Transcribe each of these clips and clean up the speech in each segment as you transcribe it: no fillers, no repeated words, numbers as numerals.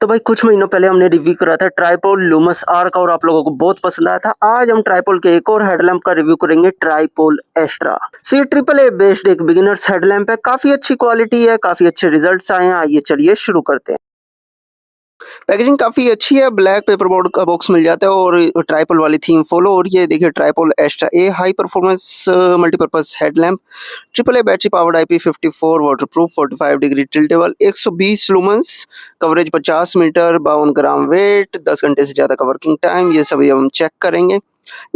तो भाई कुछ महीनों पहले हमने रिव्यू करा था ट्राइपॉड लूमस आर का और आप लोगों को बहुत पसंद आया था। आज हम ट्राइपॉड के एक और हेडलैम्प का रिव्यू करेंगे, ट्राइपॉड एक्स्ट्रा। सो ये ट्रिपल ए बेस्ड एक बिगिनर्स हेडलैम्प है, काफी अच्छी क्वालिटी है, काफी अच्छे रिजल्ट्स आए हैं। आइए चलिए शुरू करते हैं। पैकेजिंग काफ़ी अच्छी है, ब्लैक पेपर बोर्ड का बॉक्स मिल जाता है और ट्राइपल वाली थीम फॉलो। और ये देखिए triple extra A high performance multipurpose headlamp, triple A battery powered IP54 waterproof 45 degree tiltable, 120 lumens, coverage 50 metre, 52 gram weight, 10 घंटे से ज़्यादा का वर्किंग टाइम, ये सभी हम चेक करेंगे।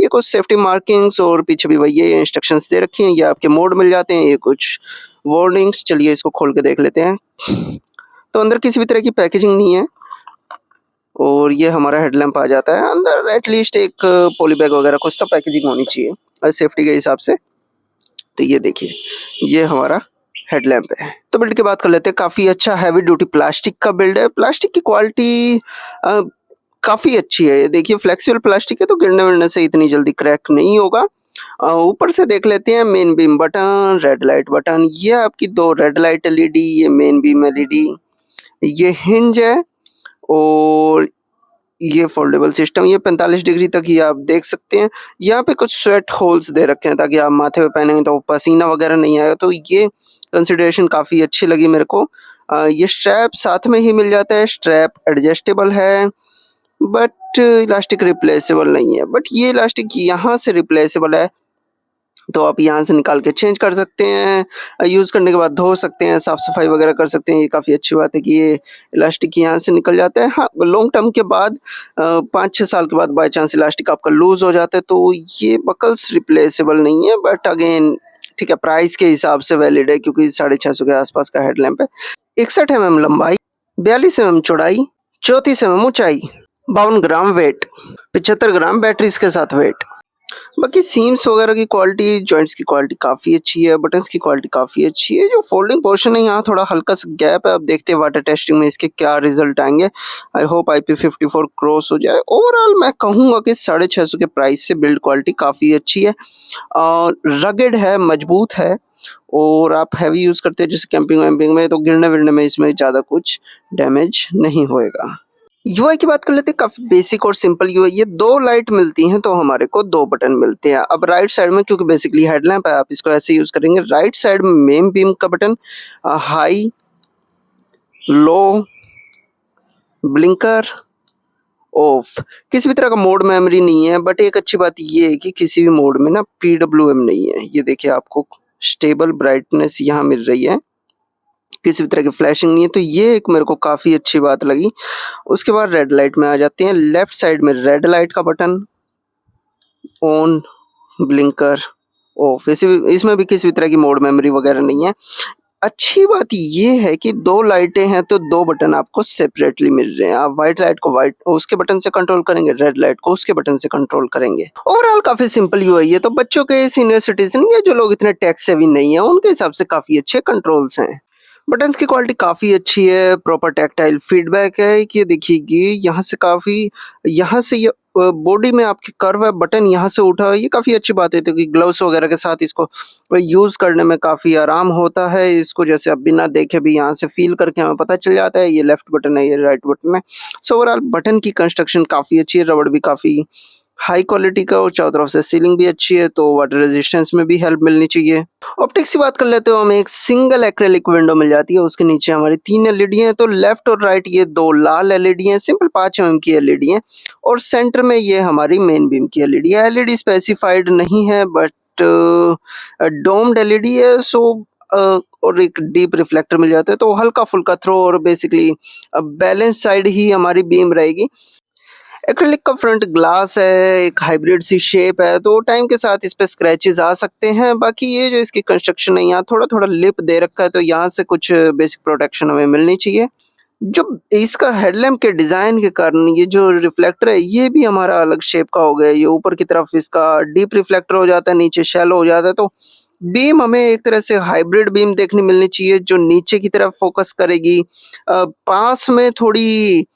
ये कुछ सेफ्टी मार्किंग्स और पीछे भी वही ये इंस्ट्रक्शंस दे रखी हैं। ये आपके मोड मिल जाते हैं, ये कुछ वार्निंग्स। चलिए इसको खोल के देख लेते हैं। तो अंदर किसी भी तरह की पैकेजिंग नहीं है और ये हमारा हेडलैम्प आ जाता है। अंदर एटलीस्ट एक पॉली बैग वगैरह कुछ तो पैकेजिंग होनी चाहिए सेफ्टी के हिसाब से। तो ये देखिए, ये हमारा हेडलैम्प है। तो बिल्ड की बात कर लेते हैं। काफ़ी अच्छा हैवी ड्यूटी प्लास्टिक का बिल्ड है। प्लास्टिक की क्वालिटी काफ़ी अच्छी है। ये देखिए फ्लेक्सिबल प्लास्टिक है तो गिरने विरने से इतनी जल्दी क्रैक नहीं होगा। ऊपर से देख लेते हैं। Main beam button, red light button, ये आपकी 2 रेड लाइट LED, ये मेन बीम LED, ये हिंज है और ये फोल्डेबल सिस्टम। ये 45 डिग्री तक ये आप देख सकते हैं। यहाँ पे कुछ स्वेट होल्स दे रखे हैं ताकि आप माथे पे पहनेंगे तो पसीना वगैरह नहीं आएगा। तो ये कंसिडरेशन काफ़ी अच्छी लगी मेरे को। ये स्ट्रैप साथ में ही मिल जाता है। स्ट्रैप एडजस्टेबल है बट इलास्टिक रिप्लेसेबल नहीं है। बट ये इलास्टिक यहाँ से रिप्लेसेबल है तो आप यहाँ से निकाल के चेंज कर सकते हैं। यूज़ करने के बाद धो सकते हैं, साफ़ सफाई वगैरह कर सकते हैं। ये काफ़ी अच्छी बात है कि ये इलास्टिक यहाँ से निकल जाता है। हाँ, लॉन्ग टर्म के बाद 5-6 साल के बाद बाय चांस इलास्टिक आपका लूज़ हो जाता है तो ये बकल्स रिप्लेसेबल नहीं है। बट अगेन ठीक है, प्राइस के हिसाब से वैलिड है क्योंकि 650 के आसपास का हेडलैम्प है। 61 mm लंबाई, 42 mm चौड़ाई, 34 mm ऊंचाई, 52 ग्राम वेट, 75 ग्राम बैटरी के साथ वेट। बाकी सीम्स वगैरह की क्वालिटी, जॉइंट्स की क्वालिटी काफ़ी अच्छी है, बटन्स की क्वालिटी काफ़ी अच्छी है। जो फोल्डिंग पोर्शन है यहाँ थोड़ा हल्का सा गैप है। अब देखते हैं वाटर टेस्टिंग में इसके क्या रिजल्ट आएंगे। आई होप IP54 क्रॉस हो जाए। ओवरऑल मैं कहूँगा कि 650 के प्राइस से बिल्ड क्वालिटी काफ़ी अच्छी है और रगेड है, मजबूत है। और आप हैवी यूज़ करते हैं जैसे कैंपिंग वैम्पिंग में तो गिरने विरने में इसमें ज़्यादा कुछ डैमेज नहीं होएगा। यूआई की बात कर लेते हैं। काफ़ी बेसिक और सिंपल यूआई। ये 2 लाइट मिलती हैं तो हमारे को 2 बटन मिलते हैं। अब राइट साइड में क्योंकि बेसिकली हेडलैम्प है आप इसको ऐसे यूज़ करेंगे। राइट साइड में मेन बीम का button, high, low, blinker, of. किसी भी तरह का मोड मेमोरी नहीं है बट एक अच्छी बात ये है कि किसी भी मोड में ना PWM नहीं है। ये देखिए आपको स्टेबल ब्राइटनेस यहाँ मिल रही है, किसी भी तरह की फ्लैशिंग नहीं है तो ये एक मेरे को काफ़ी अच्छी बात लगी। उसके बाद रेड लाइट में आ जाते हैं। लेफ्ट साइड में रेड लाइट का बटन, ऑन, ब्लिंकर, ऑफ। इसमें भी किसी भी तरह की मोड मेमोरी वगैरह नहीं है। अच्छी बात ये है कि 2 लाइटें हैं तो 2 बटन आपको सेपरेटली मिल रहे हैं। आप व्हाइट लाइट को व्हाइट उसके बटन से कंट्रोल करेंगे, रेड लाइट को उसके बटन से कंट्रोल करेंगे। ओवरऑल काफ़ी सिंपल यूआई है तो बच्चों के, सीनियर सिटीजन या जो लोग इतने टेक सेवी नहीं है उनके हिसाब से काफ़ी अच्छे कंट्रोल्स हैं। बटन्स की क्वालिटी काफ़ी अच्छी है, प्रॉपर टैक्टाइल फीडबैक है कि ये देखिए यहाँ से काफ़ी, यहाँ से ये बॉडी में आपकी कर्व है, बटन यहाँ से उठा है। ये काफ़ी अच्छी बात है क्योंकि ग्लव्स वगैरह के साथ इसको यूज़ करने में काफ़ी आराम होता है। इसको जैसे आप बिना देखे भी यहाँ से फील करके हमें पता चल जाता है ये लेफ्ट बटन है, ये राइट बटन है। सो ओवरऑल बटन की कंस्ट्रक्शन काफ़ी अच्छी है, रबड़ भी काफ़ी हाई क्वालिटी का और चारों तरफ से सीलिंग भी अच्छी है तो वाटर रेजिस्टेंस में भी हेल्प मिलनी चाहिए। ऑप्टिक्स की बात कर लेते हो, हमें एक सिंगल एक्रेलिक विंडो मिल जाती है। उसके नीचे हमारी 3 LED हैं तो लेफ्ट और राइट ये 2 लाल LED हैं, सिंपल 5 mm की LED हैं और सेंटर में ये हमारी मेन बीम की LED है। LED स्पेसिफाइड नहीं है बट डोम्ड LED है। सो और एक डीप रिफ्लेक्टर मिल जाता है तो हल्का फुल्का थ्रो और बेसिकली बैलेंस साइड ही हमारी बीम रहेगी। एक्रिलिक का फ्रंट ग्लास है, एक हाइब्रिड सी शेप है तो टाइम के साथ इस पे स्क्रैचेस आ सकते हैं। बाकी ये जो इसकी कंस्ट्रक्शन है यहाँ थोड़ा थोड़ा लिप दे रखा है तो यहाँ से कुछ बेसिक प्रोटेक्शन हमें मिलनी चाहिए। जो इसका हेडलैम्प के डिज़ाइन के कारण ये जो रिफ्लेक्टर है ये भी हमारा अलग शेप का हो गया। ये ऊपर की तरफ इसका डीप रिफ्लेक्टर हो जाता है, नीचे शैलो हो जाता है तो बीम हमें एक तरह से हाइब्रिड बीम देखने मिलनी चाहिए जो नीचे की तरफ फोकस करेगी। पास में थोड़ी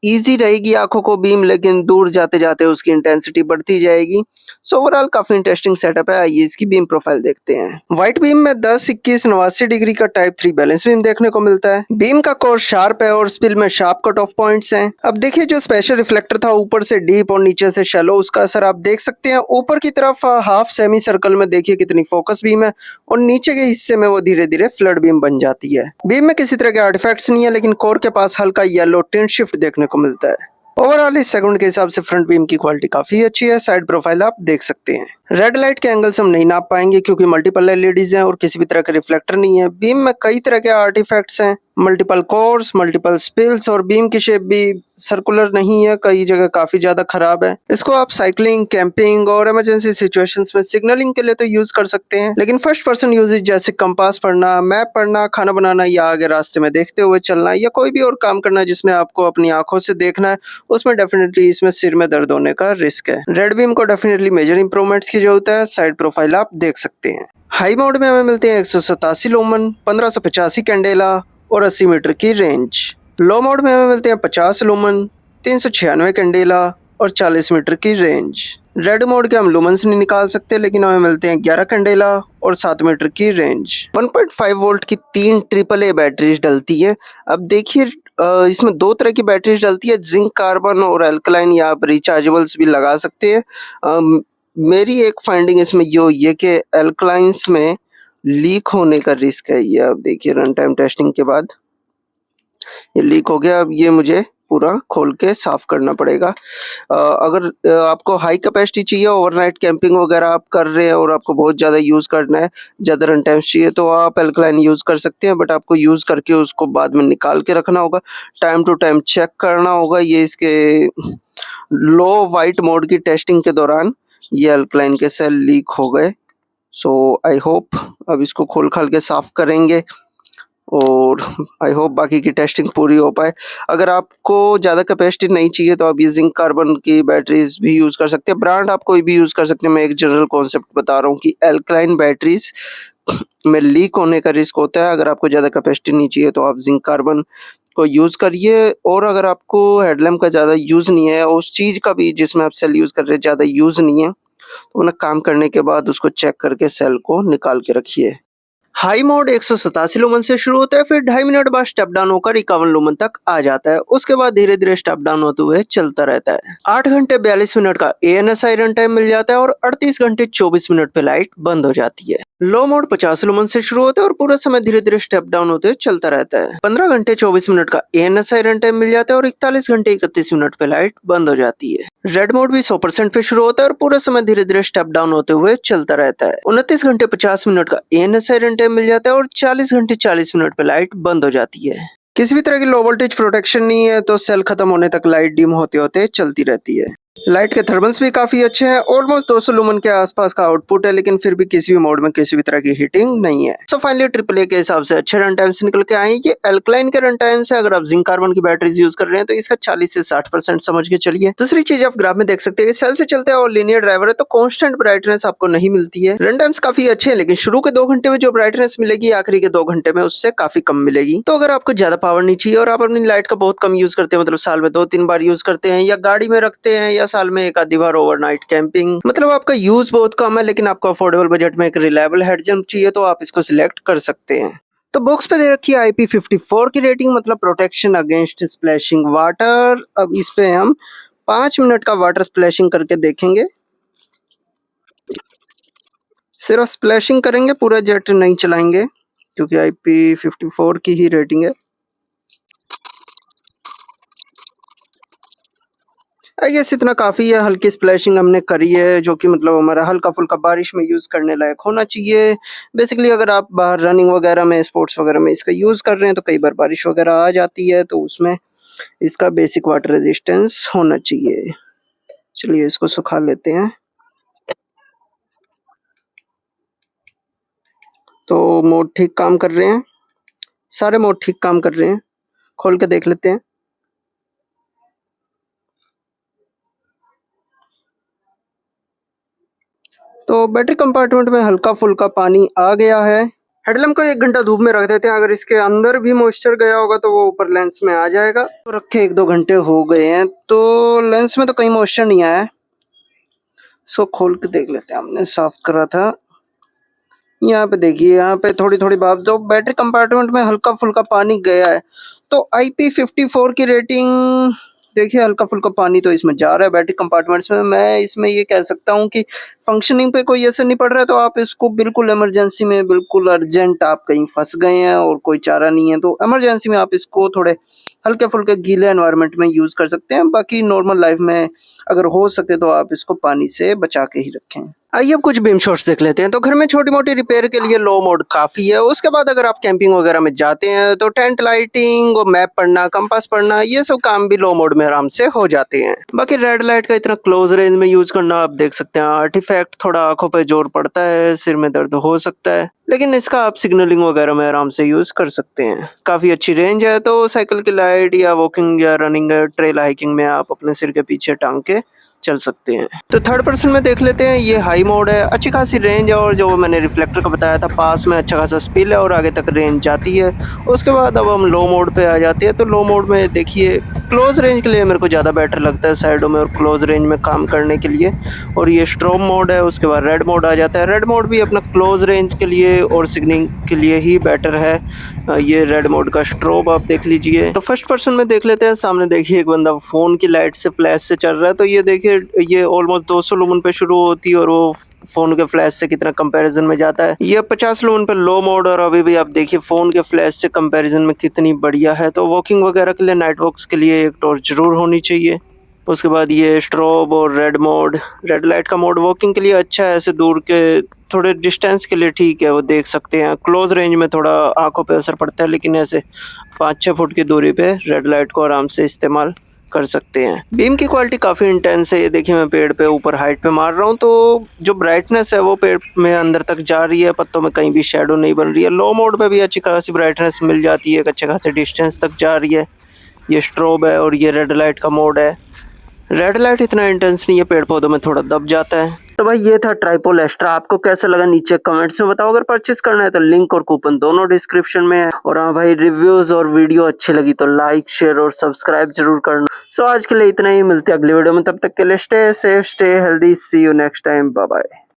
ईज़ी रहेगी आँखों को बीम, लेकिन दूर जाते-जाते उसकी इंटेंसिटी बढ़ती जाएगी। सो ओवरऑल काफ़ी इंटरेस्टिंग सेटअप है। आइए इसकी बीम प्रोफाइल देखते हैं। व्हाइट बीम में 10, 21, 89 डिग्री का टाइप 3 बैलेंस बीम देखने को मिलता है। बीम का कोर शार्प है और स्पिल में शार्प कट ऑफ पॉइंट्स हैं। अब देखिए जो स्पेशल रिफ्लेक्टर था ऊपर से डीप और नीचे से शैलो, उसका असर आप देख सकते हैं। ऊपर की तरफ हाफ सेमी सर्कल में देखिए कितनी फोकस बीम है और नीचे के हिस्से में वो धीरे-धीरे फ्लड बीम बन जाती है। बीम में किसी तरह के आर्टिफैक्ट्स नहीं है, लेकिन कोर के पास हल्का येलो टिंट शिफ्ट देखने को मिलता है। ओवरऑल इस सेगमेंट के हिसाब से फ्रंट बीम की क्वालिटी काफी अच्छी है। साइड प्रोफाइल आप देख सकते हैं। रेड लाइट के एंगल्स हम नहीं नाप पाएंगे क्योंकि मल्टीपल एलईडीज हैं और किसी भी तरह का रिफ्लेक्टर नहीं है। बीम में कई तरह के आर्टिफैक्ट्स हैं, मल्टीपल कोर्स, मल्टीपल स्पिल्स और बीम की शेप भी सर्कुलर नहीं है, कई जगह काफी ज्यादा खराब है। इसको आप साइकिलिंग, कैंपिंग और इमरजेंसी सिचुएशंस में सिग्नलिंग के लिए तो यूज कर सकते हैं, लेकिन फर्स्ट पर्सन यूजेज जैसे कंपास पढ़ना, मैप पढ़ना, खाना बनाना या आगे रास्ते में देखते हुए चलना या कोई भी और काम करना जिसमें आपको अपनी आंखों से देखना है, उसमें डेफिनेटली इसमें सिर में दर्द होने का रिस्क है। रेड बीम को डेफिनेटली मेजर इंप्रूवमेंट्स की जरूरत है। साइड प्रोफाइल आप देख सकते हैं। हाई मोड में हमें मिलते हैं 187 लूमन, 1585 कैंडेला और 80 मीटर की रेंज। लो मोड में हमें मिलते हैं 50 लूमन, 396 कैंडेला और 40 मीटर की रेंज। रेड मोड के हम लूमन्स नहीं निकाल सकते, लेकिन हमें मिलते हैं 11 कैंडेला और 7 मीटर की रेंज। 1.5 वोल्ट की 3 ट्रिपल ए बैटरीज डलती है। अब देखिए इसमें दो तरह की बैटरीज डलती है, जिंक कार्बन और अल्कलाइन, या आप रिचार्जेबल्स भी लगा सकते हैं। मेरी एक फाइंडिंग इसमें ये हुई है कि अल्कलाइंस में लीक होने का रिस्क है। ये अब देखिए रन टाइम टेस्टिंग के बाद ये लीक हो गया। अब ये मुझे पूरा खोल के साफ करना पड़ेगा। अगर आपको हाई कैपेसिटी चाहिए, ओवरनाइट कैंपिंग वगैरह आप कर रहे हैं और आपको बहुत ज़्यादा यूज़ करना है, ज़्यादा रन टाइम चाहिए, तो आप एल्कलाइन यूज़ कर सकते हैं, बट आपको यूज़ करके उसको बाद में निकाल के रखना होगा। टाइम टू टाइम चेक करना होगा। ये इसके लो वाइट मोड की टेस्टिंग के दौरान ये अल्कलाइन के सेल लीक हो गए। सो आई होप अब इसको खोल खाल के साफ करेंगे और आई होप बाकी की टेस्टिंग पूरी हो पाए। अगर आपको ज़्यादा कैपेसिटी नहीं चाहिए तो आप ये जिंक कार्बन की बैटरीज भी यूज़ कर सकते हैं। ब्रांड आप कोई भी यूज़ कर सकते हैं। मैं एक जनरल कॉन्सेप्ट बता रहा हूँ कि एल्कलाइन बैटरीज में लीक होने का रिस्क होता है। अगर आपको ज़्यादा कैपेसिटी नहीं चाहिए तो आप जिंक कार्बन को यूज़ करिए, और अगर आपको हेडलैम्प का ज़्यादा यूज़ नहीं है, उस चीज़ का भी जिसमें आप सेल यूज़ कर रहे हैं ज़्यादा यूज़ नहीं है, तो अपना काम करने के बाद उसको चेक करके सेल को निकाल के रखिए। हाई मोड 187 लुमन से शुरू होता है, फिर 2.5 मिनट बाद स्टेप डाउन होकर 51 लुमन तक आ जाता है। उसके बाद धीरे धीरे स्टेप डाउन होते हुए चलता रहता है। 8 घंटे 42 मिनट का ANSI रन टाइम मिल जाता है और 38 घंटे 24 मिनट पे लाइट बंद हो जाती है। लो मोड 50 लुमन से शुरू होता है और पूरा समय धीरे धीरे स्टेप डाउन होते हुए चलता रहता है। 15 घंटे 24 मिनट का ANSI रन टाइम मिल जाता है और 41 घंटे 31 मिनट पे लाइट बंद हो जाती है। रेड मोड भी 100% पे शुरू होता है और पूरा समय धीरे धीरे स्टेप डाउन होते हुए चलता रहता है। 29 घंटे 50 मिनट का ANSI रन टाइम मिल जाता है और 40 घंटे 40 मिनट पे लाइट बंद हो जाती है। किसी भी तरह की लो वोल्टेज प्रोटेक्शन नहीं है, तो सेल खत्म होने तक लाइट डिम होते होते चलती रहती है। लाइट के थर्मल्स भी काफी अच्छे हैं। ऑलमोस्ट 200 लुमन के आसपास का आउटपुट है, लेकिन फिर भी किसी भी मोड में किसी भी तरह की हीटिंग नहीं है। सो फाइनली ट्रिपल ए के हिसाब से अच्छे रन टाइम से निकल के आए। ये अल्कलाइन के रन टाइम से अगर आप जिंक कार्बन की बैटरीज यूज कर रहे हैं तो इसका 40 से 60% समझ के चलिए। दूसरी चीज आप ग्राफ में देख सकते हैं, सेल से चलते हैं और लीनियर ड्राइवर है तो कॉन्स्टेंट ब्राइटनेस आपको नहीं मिलती है। रन टाइम्स काफी अच्छे हैं, लेकिन शुरू के 2 घंटे में जो ब्राइटनेस मिलेगी आखिरी के 2 घंटे में उससे काफी कम मिलेगी। तो अगर आपको ज्यादा पावर नहीं चाहिए और आप अपनी लाइट का बहुत कम यूज करते हैं, मतलब साल में 2-3 बार यूज करते हैं या गाड़ी में रखते हैं या साल में एक आधी बार ओवरनाइट कैंपिंग, मतलब आपका यूज बहुत कम है लेकिन आपको अफोर्डेबल बजट में एक रिलायबल हेडलैम्प चाहिए, तो आप इसको सिलेक्ट कर सकते हैं। तो बॉक्स पे दे रखी है IP54 की रेटिंग, मतलब प्रोटेक्शन अगेंस्ट स्प्लैशिंग वाटर। अब इस पे हम 5 मिनट का वाटर स्प्लैशिंग करके देखेंगे। सिर्फ स्प्लैशिंग करेंगे, पूरा जेट नहीं चलाएंगे क्योंकि IP54 की ही रेटिंग है। आई गेस इतना काफ़ी है। हल्की स्प्लैशिंग हमने करी है, जो कि मतलब हमारा हल्का फुल्का बारिश में यूज़ करने लायक होना चाहिए। बेसिकली अगर आप बाहर रनिंग वगैरह में, स्पोर्ट्स वगैरह में इसका यूज़ कर रहे हैं तो कई बार बारिश वगैरह आ जाती है, तो उसमें इसका बेसिक वाटर रेजिस्टेंस होना चाहिए। चलिए इसको सुखा लेते हैं। तो मोड ठीक काम कर रहे हैं, सारे मोड ठीक काम कर रहे हैं। खोल के देख लेते हैं। तो बैटरी कंपार्टमेंट में हल्का फुल्का पानी आ गया है। हेडलैम्प को 1 घंटा धूप में रख देते हैं, अगर इसके अंदर भी मॉइस्चर गया होगा तो वो ऊपर लेंस में आ जाएगा। तो रखे 1-2 घंटे हो गए हैं तो लेंस में तो कहीं मॉइस्चर नहीं आया है। इसको खोल के देख लेते हैं, हमने साफ करा था। यहाँ पे देखिए, यहाँ पे थोड़ी थोड़ी बात, जो बैटरी कंपार्टमेंट में हल्का फुल्का पानी गया है। तो IP54 की रेटिंग देखिए, हल्का फुल्का पानी तो इसमें जा रहा है बैटरी कंपार्टमेंट्स में। मैं इसमें ये कह सकता हूँ कि फंक्शनिंग पे कोई असर नहीं पड़ रहा है, तो आप इसको बिल्कुल इमरजेंसी में, बिल्कुल अर्जेंट आप कहीं फंस गए हैं और कोई चारा नहीं है, तो इमरजेंसी में आप इसको थोड़े हल्के फुल्के गीले एनवायरनमेंट में यूज कर सकते हैं। बाकी नॉर्मल लाइफ में अगर हो सके तो आप इसको पानी से बचा के ही रखें। आइए अब कुछ बीम शॉट्स देख लेते हैं। तो घर में छोटी मोटी रिपेयर के लिए लो मोड काफी है। उसके बाद अगर आप कैंपिंग वगैरह में जाते हैं तो टेंट लाइटिंग और मैप पढ़ना, कंपास पढ़ना, ये सब काम भी लो मोड में आराम से हो जाते हैं। बाकी रेड लाइट का इतना क्लोज रेंज में यूज करना, आप देख सकते हैं आर्टिफैक्ट, थोड़ा आंखों पे जोर पड़ता है, सिर में दर्द हो सकता है, लेकिन इसका आप सिग्नलिंग वगैरह में आराम से यूज कर सकते हैं। काफी अच्छी रेंज है, तो साइकिल की लाइट या वॉकिंग या रनिंग ट्रेल हाइकिंग में आप अपने सिर के पीछे टांग के चल सकते हैं। तो थर्ड पर्सन में देख लेते हैं। ये हाई मोड है, अच्छी खासी रेंज है, और जो मैंने रिफ्लेक्टर का बताया था, पास में अच्छा खासा स्पिल है और आगे तक रेंज जाती है। उसके बाद अब हम लो मोड पे आ जाते हैं। तो लो मोड में देखिए, क्लोज रेंज के लिए मेरे को ज़्यादा बेटर लगता है साइडों में और क्लोज रेंज में काम करने के लिए। और ये स्ट्रोब मोड है। उसके बाद रेड मोड आ जाता है। रेड मोड भी अपना क्लोज रेंज के लिए और सिग्नलिंग के लिए ही बेटर है। ये रेड मोड का स्ट्रोब आप देख लीजिए। तो फर्स्ट पर्सन में देख लेते हैं। सामने देखिए एक बंदा फ़ोन की लाइट से फ्लैश से चल रहा है। तो ये देखिए, ये ऑलमोस्ट 200 लुमन पे शुरू होती है और वो फ़ोन के फ्लैश से कितना कंपैरिजन में जाता है। ये 50 लुमन पे लो मोड, और अभी भी आप देखिए फ़ोन के फ्लैश से कंपैरिजन में कितनी बढ़िया है। तो वॉकिंग वगैरह के लिए, नाइट वॉक्स के लिए एक टॉर्च ज़रूर होनी चाहिए। उसके बाद ये स्ट्रोब और रेड मोड, रेड लाइट का मोड वॉकिंग के लिए अच्छा है। ऐसे दूर के थोड़े डिस्टेंस के लिए ठीक है, वो देख सकते हैं। क्लोज रेंज में थोड़ा आंखों पे असर पड़ता है, लेकिन ऐसे 5-6 फुट की दूरी पे रेड लाइट को आराम से इस्तेमाल कर सकते हैं। बीम की क्वालिटी काफ़ी इंटेंस है। ये देखिए, मैं पेड़ पे ऊपर हाइट पे मार रहा हूँ, तो जो ब्राइटनेस है वो पेड़ में अंदर तक जा रही है, पत्तों में कहीं भी शेडो नहीं बन रही है। लो मोड पे भी अच्छी खासी ब्राइटनेस मिल जाती है, अच्छे खासे डिस्टेंस तक जा रही है। ये स्ट्रोब है और ये रेड लाइट का मोड है। रेड लाइट इतना इंटेंस नहीं है, पेड़ पौधों में थोड़ा दब जाता है। तो भाई ये था ट्राइपोल एस्ट्रा। आपको कैसा लगा नीचे कमेंट्स में बताओ। अगर परचेज करना है तो लिंक और कूपन दोनों डिस्क्रिप्शन में है। और हाँ भाई, रिव्यूज और वीडियो अच्छी लगी तो लाइक, शेयर और सब्सक्राइब जरूर करना। सो आज के लिए इतना ही, मिलते हैं अगली वीडियो में। तब तक के लिए stay safe, stay healthy, see you next time, bye bye.